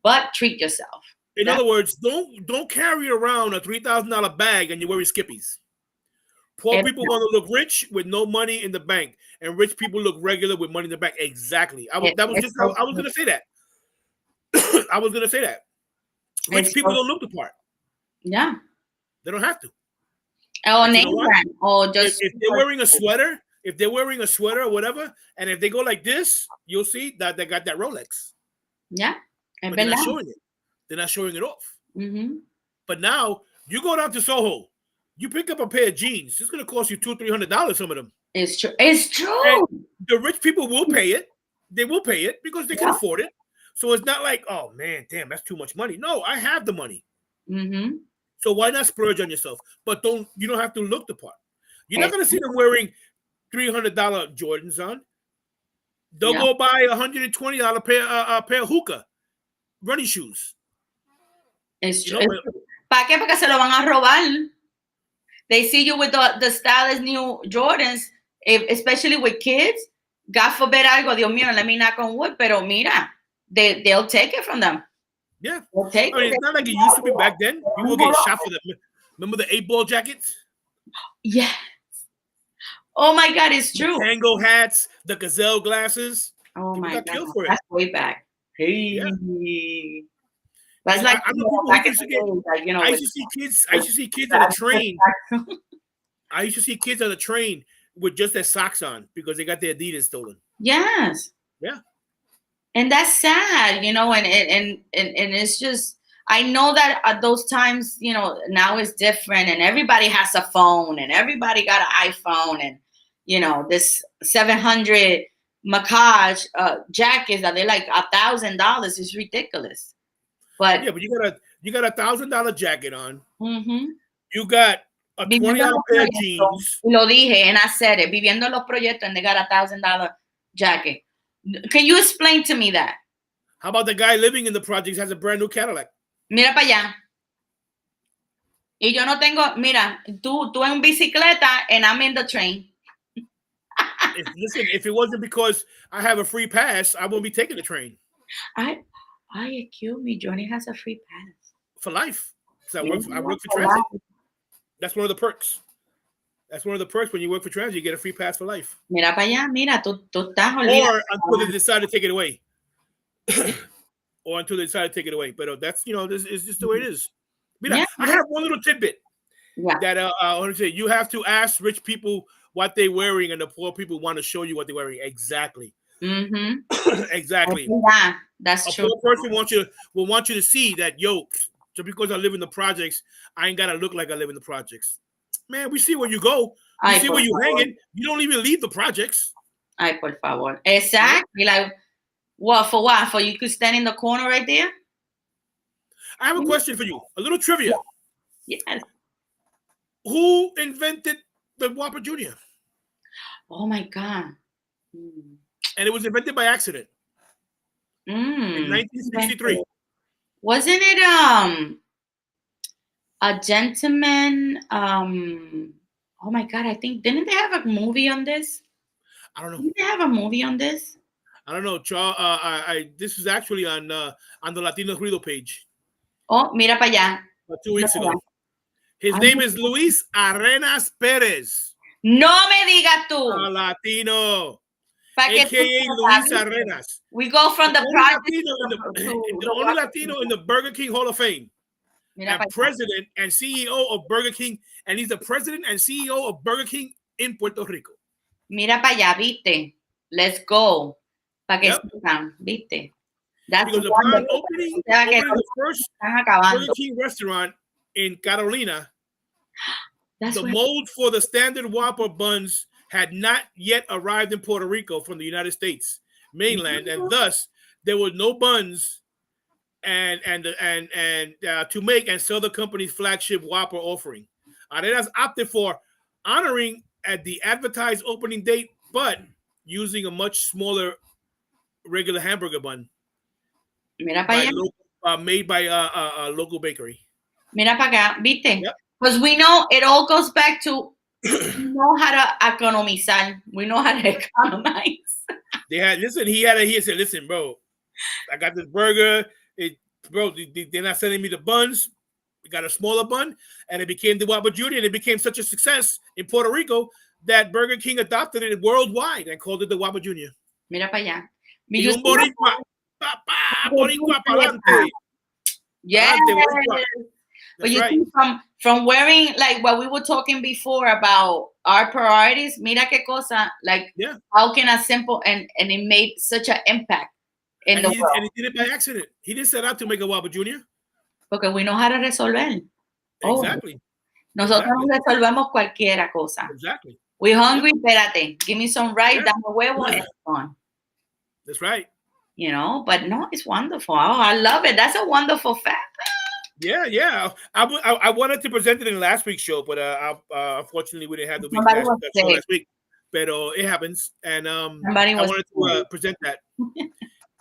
but treat yourself. In other words, don't carry around a $3,000 bag and you're wearing Skippies. Poor people want to look rich with no money in the bank, and rich people look regular with money in the bank. Exactly. I was going to say that. I was going to say that. Rich people don't look the part. Yeah. They don't have to. Just if they're wearing a sweater or whatever, and if they go like this, you'll see that they got that Rolex. Yeah. But they're not showing it. They're not showing it off. Mm-hmm. But now you go down to Soho, you pick up a pair of jeans. It's going to cost you $200-$300. Some of them. It's true. It's true. And the rich people will pay it. They will pay it because they can afford it. So it's not like, oh man, damn, that's too much money. No, I have the money. Mm-hmm. So why not splurge on yourself? But you don't have to look the part. You're not going to see them wearing $300 Jordans on. They'll go buy $120 pair of hookah running shoes. It's true. ¿Para qué? Porque se lo van a robar. They see you with the stylish new Jordans, especially with kids. God forbid algo, Dios mío, let me knock on wood, pero mira, they'll take it from them. Yeah. It's not like it used to be back then. People get shot for them. Remember the 8-ball jackets? Yes. Oh my God, it's true. The tango hats, the gazelle glasses. Oh people my got God. killed for it. That's way back. Hey. Yeah. That's like I used to see kids. I used to see kids on a train. I used to see kids on a train with just their socks on because they got their Adidas stolen. Yes. Yeah. And that's sad, and it's just, I know that at those times, now it's different, and everybody has a phone, and everybody got an iPhone, and this 700 Macaj jackets that they're like $1,000 is ridiculous. But yeah, but You got $1,000 jacket on. Mm-hmm. You got a $20 pair of jeans. Lo dije, and I said it. Viviendo los proyectos, and they got $1,000 jacket. Can you explain to me that? How about the guy living in the projects has a brand new Cadillac? Mira para allá. Y yo no tengo, mira, tú en bicicleta, and I'm in the train. Listen, if it wasn't because I have a free pass, I won't be taking the train. Excuse me, Johnny has a free pass. For life. I work for transit. That's one of the perks. That's one of the perks when you work for transit, you get a free pass for life. Mira para allá, mira, tú estás olvidando. Or until they decide to take it away. But that's, this is just the way it is. Mira, yeah. I have one little tidbit that I want to say. You have to ask rich people what they're wearing, and the poor people want to show you what they're wearing. Exactly. Mm-hmm. Exactly. Yeah, that's true. A poor person will want you to see that, just because I live in the projects, I ain't gotta look like I live in the projects. Man, we see where you go. We see where you're hanging. You don't even leave the projects. Ay, por favor. Exactly. Like, what? For you could stand in the corner right there? I have a question for you. A little trivia. Yes. Who invented the Whopper Jr.? Oh, my God. And it was invented by accident. In 1963. Wasn't it a gentleman? Oh my God! I think didn't they have a movie on this? I don't know. Didn't they have a movie on this? I don't know. This is actually on the Latino Ruido page. Oh, mira para allá. 2 weeks ago. His name is Luis Arenas Perez. No me digas tú. A Latino. AKA Luis Arenas. We go from the project the only Latino in the Burger King Hall of Fame. And president and CEO of Burger King. And he's the president and CEO of Burger King in Puerto Rico. Mira para allá, viste. Let's go. Para que sepan, viste. That's because upon opening the first Burger King restaurant in Carolina, the mold for the standard Whopper buns had not yet arrived in Puerto Rico from the United States mainland, and thus there were no buns and to make and sell the company's flagship Whopper offering. Arenas opted for honoring at the advertised opening date, but using a much smaller regular hamburger bun. Mira para allá. Made by a local bakery. Mira para acá, ¿viste? Because we know it all goes back to we know how to economizar. We know how to economize. He said, listen, bro, I got this burger. They're not sending me the buns. We got a smaller bun, and it became the Whopper Jr., and it became such a success in Puerto Rico that Burger King adopted it worldwide and called it the Whopper Jr. Mira para allá. Y un boricua. Boricua pa'lante. Yeah. But you see, from wearing, like what we were talking before about our priorities, mira qué cosa, like how can a simple and it made such an impact in the world. And he did it by accident. He didn't set out to make a Whopper Jr. Porque we know how to resolver. Exactly. Nosotros resolvemos cualquiera cosa. Exactly. We hungry, espérate. Give me some rice, dame huevo, and it's gone. That's right. But no, it's wonderful. Oh, I love it. That's a wonderful fact. Yeah. I wanted to present it in last week's show, but unfortunately we didn't have the week show last week. But it happens, and I wanted to present that.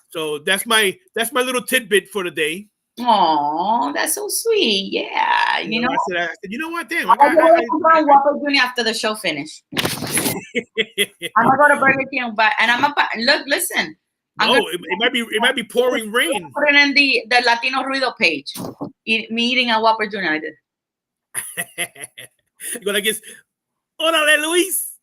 So that's my little tidbit for the day. Oh, that's so sweet. Yeah, I said, you know what? Damn, I'm going to Whopper Jr. after the show finish. I'm gonna go to Burger King, and I'm gonna listen. It might be pouring rain. Put it in the Latino Ruido page. Me eating a Whopper Jr. I did. You're gonna guess. Órale, Luis.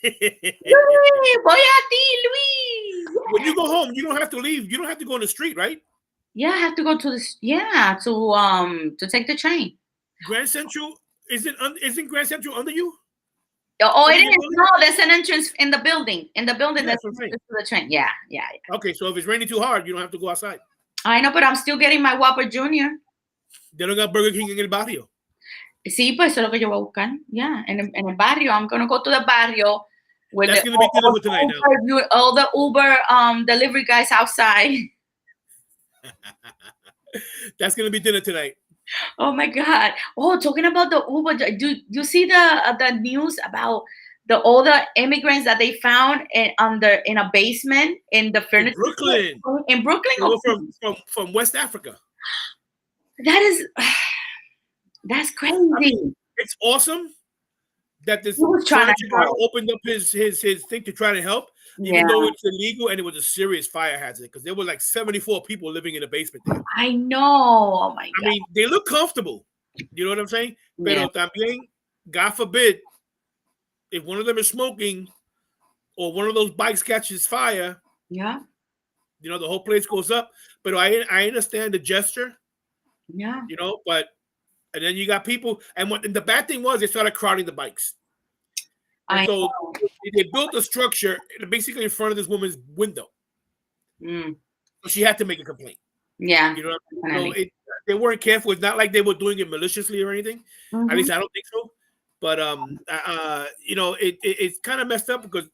Voy a ti, Luis. When you go home, you don't have to leave. You don't have to go on the street, right? Yeah, I have to go to to take the train. Grand Central isn't Grand Central under you? Oh, it is. No, there's an entrance in the building. That's to the train. Yeah. Okay, so if it's raining too hard, you don't have to go outside. I know, but I'm still getting my Whopper Jr. They don't got Burger King en el barrio. Sí, pues eso es lo que yo voy a buscar. Yeah, en el barrio. I'm going to go to the barrio. That's going to be delivered tonight now. All the Uber delivery guys outside. That's gonna be dinner tonight. Oh my God! Oh, talking about the Uber, do you see the news about all the immigrants that they found in a basement in the furniture Brooklyn. In Brooklyn, they were from West Africa. That is that's crazy. I mean, it's awesome that this furniture guy opened up his thing to try to help, even though it's illegal and it was a serious fire hazard because there were like 74 people living in the basement there. I know. Oh my God. I mean, they look comfortable. You know what I'm saying? Pero también, God forbid, if one of them is smoking or one of those bikes catches fire, the whole place goes up. But I understand the gesture. Yeah. And then you got people, and the bad thing was they started crowding the bikes. And so they built a structure basically in front of this woman's window. So she had to make a complaint. Yeah. They weren't careful. It's not like they were doing it maliciously or anything. At least I don't think so. But it's kind of messed up because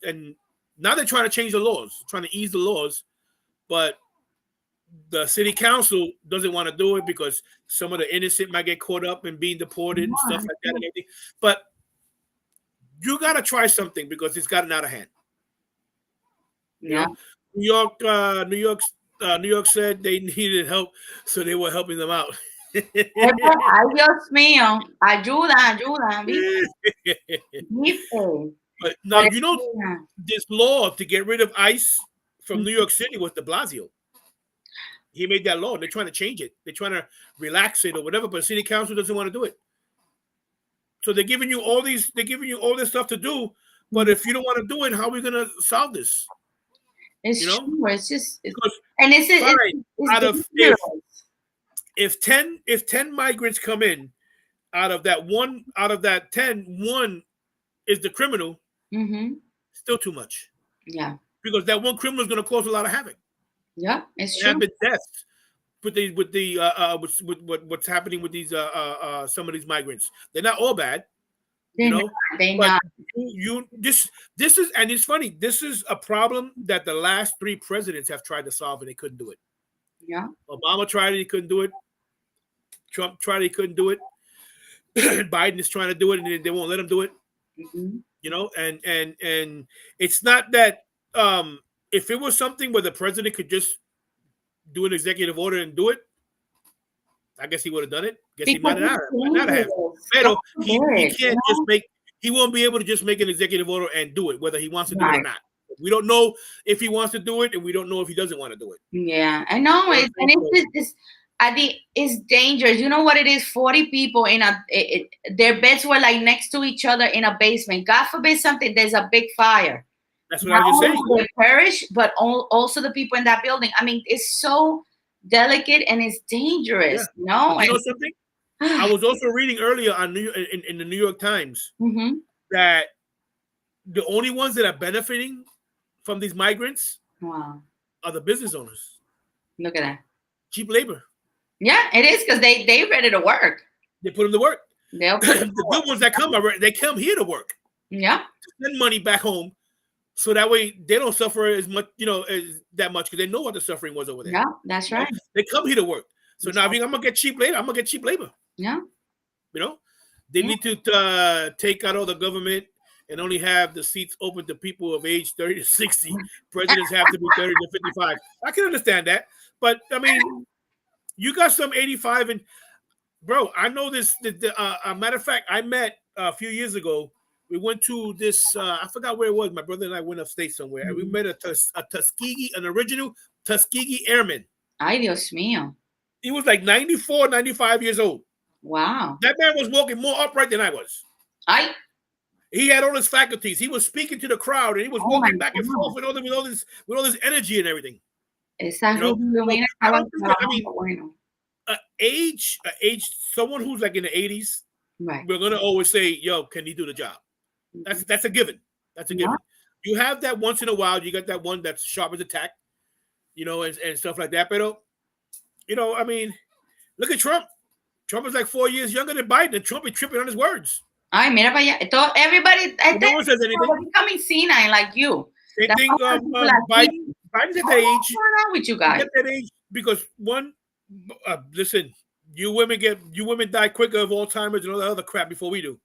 now they're trying to change the laws, trying to ease the laws, but the city council doesn't want to do it because some of the innocent might get caught up and being deported and stuff like that and everything. But you got to try something because it's gotten out of hand. New York said they needed help, so they were helping them out. Ay, Dios mío, ayuda. But now this law to get rid of ICE from New York City was de Blasio. He made that law. They're trying to change it. They're trying to relax it or whatever, but city council doesn't want to do it. So they're giving you all this stuff to do, but if you don't want to do it, how are we gonna solve this? It's true. It's just if 10 migrants come in, out of that 10, one is the criminal, still too much. Yeah. Because that one criminal is gonna cause a lot of havoc. Yeah, it's true. Happened deaths with what's happening with these some of these migrants. They're not all bad. They're not. This is, and it's funny, this is a problem that the last 3 presidents have tried to solve and they couldn't do it. Yeah. Obama tried it, he couldn't do it. Trump tried it, he couldn't do it. Biden is trying to do it and they won't let him do it. And it's not that if it was something where the president could just do an executive order and do it, I guess he would have done it. Guess he might not have. But he can't just he won't be able to just make an executive order and do it, whether he wants to do it or not. We don't know if he wants to do it, and we don't know if he doesn't want to do it. Yeah, I know. It's dangerous. You know what it is? 40 people in their beds were like next to each other in a basement. God forbid there's a big fire. That's what I was saying. They perish, but also the people in that building. I mean, it's so delicate and it's dangerous. Yeah. You know something? I was also reading earlier on in the New York Times that the only ones that are benefiting from these migrants are the business owners. Look at that. Cheap labor. Yeah, it is because they ready to work. They put them to work. The good ones that come they come here to work. Yeah. To send money back home. So that way they don't suffer as much, as that much because they know what the suffering was over there. Yeah, that's right. They come here to work. So now if I'm gonna get cheap labor, I'm gonna get cheap labor. Yeah. They need to take out all the government and only have the seats open to people of age 30 to 60. Presidents have to be 30 to 55. I can understand that. But I mean, you got some 85 and bro, I know this. A matter of fact, I met a few years ago. We went to this, I forgot where it was. My brother and I went upstate somewhere, and we met a Tuskegee, an original Tuskegee airman. Ay, Dios mío. He was like 94, 95 years old. Wow. That man was walking more upright than I was. He had all his faculties. He was speaking to the crowd, and he was walking back and forth with all this energy and everything. Age, someone who's like in the 80s, we're gonna always say, "Yo, can he do the job?" That's a given. That's a given. You have that once in a while. You got that one that's sharp as a tack, and stuff like that. But I mean, look at Trump. Trump is like 4 years younger than Biden, and Trump is tripping on his words. Ay, mira para allá. Everybody, no one says anything. Becoming senile like you. Same thing. Biden's at that age. What's going on with you guys? At that age, because one, Listen, you women die quicker of Alzheimer's and all that other crap before we do.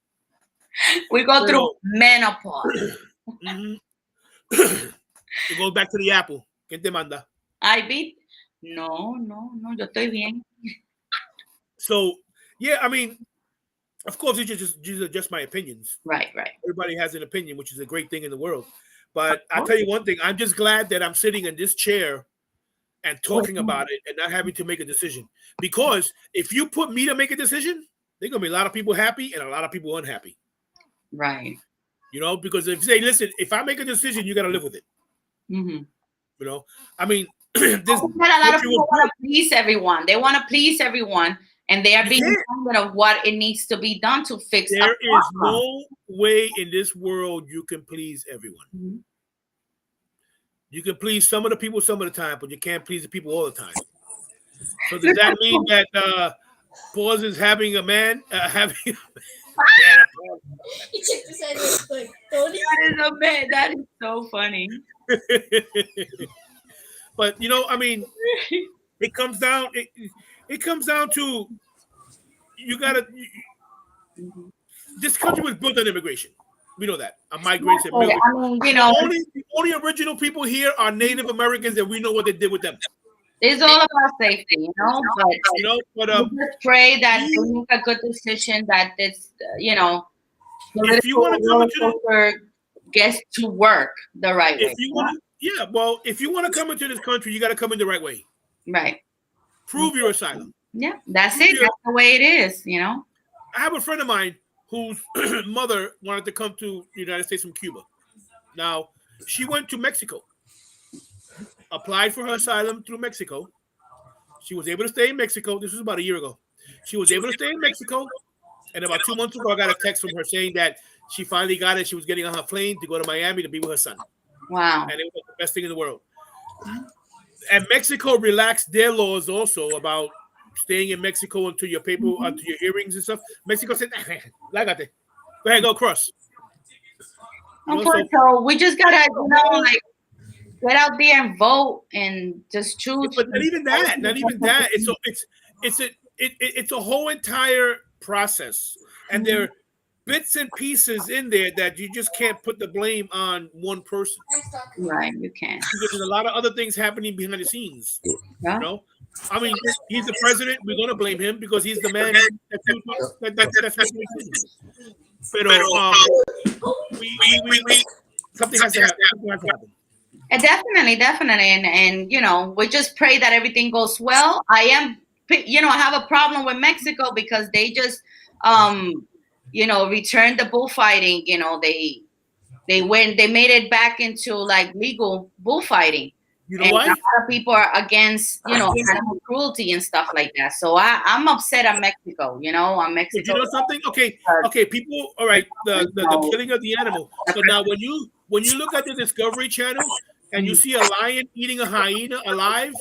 We go through menopause. Mm-hmm. It goes back to the apple. ¿Quién te manda? I beat. No, yo estoy bien. So, yeah, I mean, of course, these are just my opinions. Right. Everybody has an opinion, which is a great thing in the world. But I'll tell you one thing. I'm just glad that I'm sitting in this chair and talking about it and not having to make a decision. Because if you put me to make a decision, there's going to be a lot of people happy and a lot of people unhappy. Right. You know, because if you say, listen, if I make a decision, you got to live with it. Mm-hmm. You know, I mean, a lot of people want to please everyone. They want to please everyone. And they are being reminded of what it needs to be done to fix. There is no way in this world you can please everyone. Mm-hmm. You can please some of the people some of the time, but you can't please the people all the time. So does that mean that Pause is having a man? That is so funny. But you know, I mean, it comes down. It comes down to you gotta. This country was built on immigration. We know that. Migrants and I mean, you know, the only original people here are Native Americans, and we know what they did with them. It's all about safety, you know. But we just pray that they make a good decision. That this, you know, if you want to come into gets to work the right way. If you want to come into this country, you got to come in the right way. Right. Prove your asylum. Yeah, that's it. That's the way it is, you know. I have a friend of mine whose mother wanted to come to the United States from Cuba. Now, she went to Mexico, applied for her asylum through Mexico. She was able to stay in Mexico. This was about a year ago. She was able to stay in Mexico. And about 2 months ago, I got a text from her saying that she finally got it. She was getting on her plane to go to Miami to be with her son. Wow. And it was the best thing in the world. And Mexico relaxed their laws also about staying in Mexico until your until your hearings and stuff. Mexico said, "Lágate, go ahead, go across." So we just gotta, you know, like get out there and vote and just choose. But not even that. It's a whole entire process, and there are bits and pieces in there that you just can't put the blame on one person. Right, you can't. Because there's a lot of other things happening behind the scenes. Yeah. You know, I mean, he's the president. We're gonna blame him because he's the man. That's what we do. Something has to happen. Definitely, and you know, we just pray that everything goes well. I have a problem with Mexico because they just, you know, returned the bullfighting. You know, they made it back into like legal bullfighting. You know why? A lot of people are against, you know, animal cruelty and stuff like that. So I'm upset at Mexico. You know, on Mexico. But you know something? Okay. People. All right. The killing of the animal. But now when you look at the Discovery Channel and you see a lion eating a hyena alive,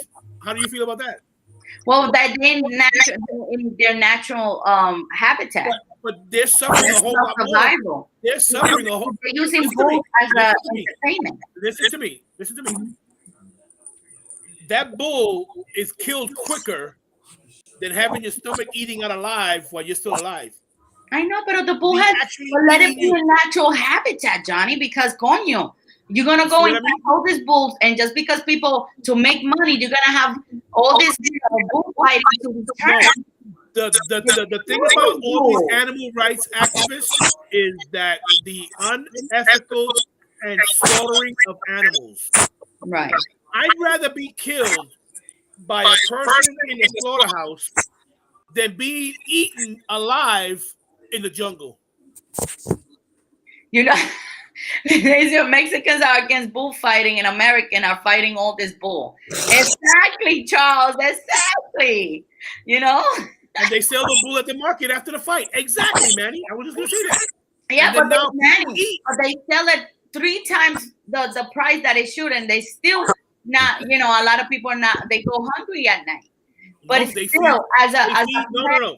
how do you feel about that? Well, that in their natural habitat. But they're suffering a whole lot more. They're suffering a whole. They're using bulls as an entertainment. Listen to me. That bull is killed quicker than having your stomach eating out alive while you're still alive. I know, but the bull has let it be a natural habitat, Johnny. Because coño, you're gonna go and all these bulls, and just because people to make money, you're gonna have all this bull fighting to return. The thing about all these animal rights activists is that the unethical and slaughtering of animals. Right. I'd rather be killed by a person in the slaughterhouse than being eaten alive in the jungle. You know, Mexicans are against bullfighting and Americans are fighting all this bull. Exactly, Charles. Exactly. You know? And they sell the bull at the market after the fight. Exactly, Manny. I was just going to say that. Yeah, but they sell it 3 times the price that it should, and they still not, you know, a lot of people are not, they go hungry at night. But still, you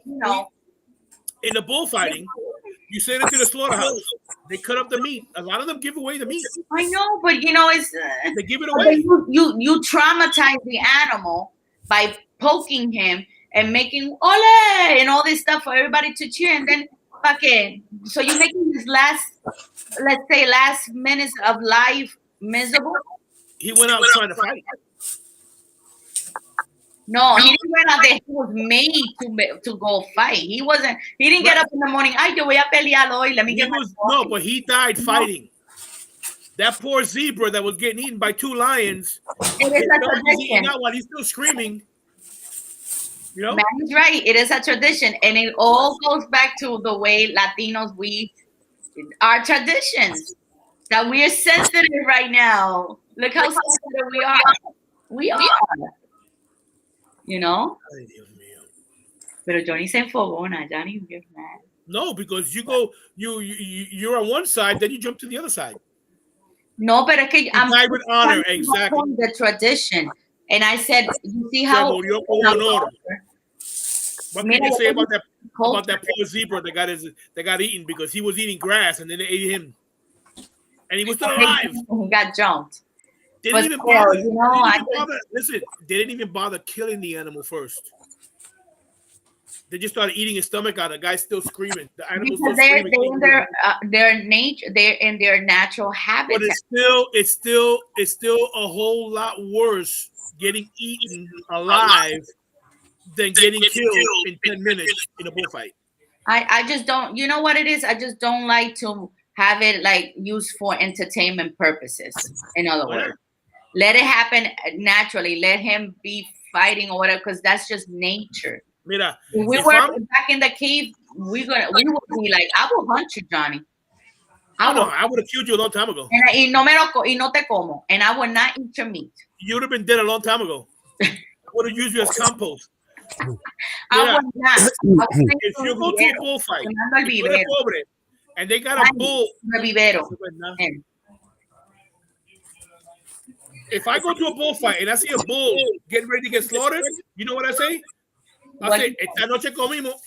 know, in the bullfighting, you send it to the slaughterhouse. They cut up the meat. A lot of them give away the meat. I know, but you know, it's they give it away. You traumatize the animal by poking him and making ole and all this stuff for everybody to cheer, and then so you're making his last minutes of life miserable. He went out trying to fight. No, he didn't went out there. He was made to go fight. He didn't get up in the morning. Ay, yo voy a pelear hoy. Let me get no, but he died fighting. That poor zebra that was getting eaten by 2 lions. It is a tradition. Out while he's still screaming. You know? Man is right. It is a tradition, and it all goes back to the way Latinos our traditions. That we are sensitive right now. Look how sensitive we are. We are. You know? Pero Johnny se enfogona. Johnny gets mad. No, because you're on one side, then you jump to the other side. No, but okay, I'm with honor, exactly. The tradition. And I said, you see how what can you say about that poor zebra that got eaten because he was eating grass and then they ate him? And he was still alive. He got jumped. They didn't even bother killing the animal first. They just started eating his stomach out. The guy's still screaming. The animal's because still screaming. They're in their nature. They're in their natural habitat. But it's still a whole lot worse getting eaten alive than getting killed in 10 minutes in a bullfight. I just don't. You know what it is? I just don't like to have it like used for entertainment purposes. In other words, let it happen naturally. Let him be fighting or whatever, because that's just nature. Mira, if we were back in the cave, we would be like, I will hunt you, Johnny. I would have killed you a long time ago. Y no te como, and I would not eat your meat. You would have been dead a long time ago. I would have used you as compost. I would not. If you go to a bullfight, and they got a bull. If I go to a bullfight and I see a bull getting ready to get slaughtered, you know what I say? I say, esta noche comimos.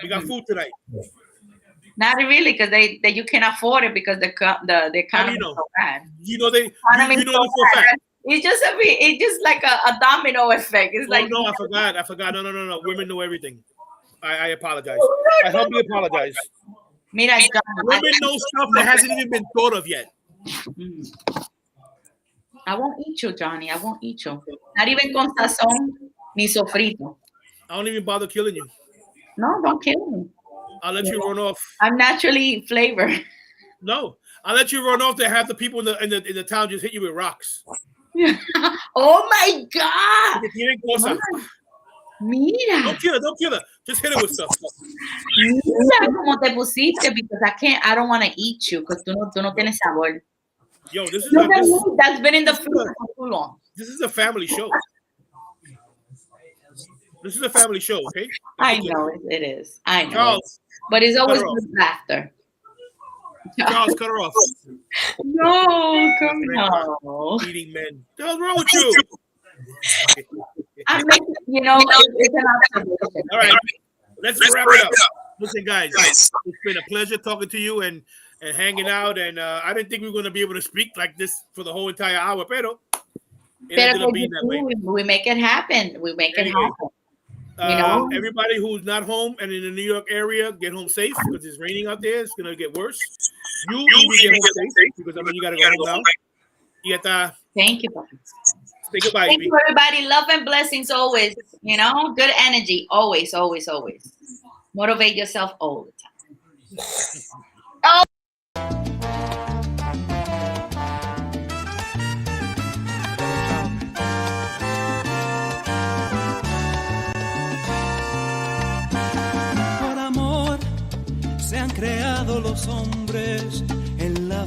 We got food tonight. Not really, because you can afford it because the economy is so bad. You know this for a fact. It's just like a domino effect. It's like no, I forgot. No. Women know everything. I apologize. I humbly apologize. Mira, women know stuff that hasn't even been thought of yet. I won't eat you, Johnny. I won't eat you. Not even con sazón ni sofrito. I don't even bother killing you. No, don't kill me. I'll let you run off. I'm naturally flavored. No, I'll let you run off to have the people in the town just hit you with rocks. Oh my God! Mira. Don't kill her. Just hit her with stuff. Mira cómo te pusiste, because I don't want to eat you because tú no tienes sabor. Yo, that's been in the food for too long. This is a family show. This is a family show, okay? I know it is. I know. Charles, but it's always good laughter. Charles, cut her off. No, come on. Eating men. What's wrong with you? I'm making, it's an observation. All right, let's wrap it up. Listen, guys, it's been a pleasure talking to you and hanging out. And I didn't think we were going to be able to speak like this for the whole entire hour, pero it ended up being that way. We make it happen. We make it happen. Everybody who's not home and in the New York area, get home safe because it's raining out there. It's going to get worse. You get home safe because I mean you got to go home now. Thank you, Bobby. Say goodbye. Thank you, everybody. Love and blessings always. Good energy. Always, always, always. Motivate yourself all the time. Oh. Por amor se han creado los hombres en la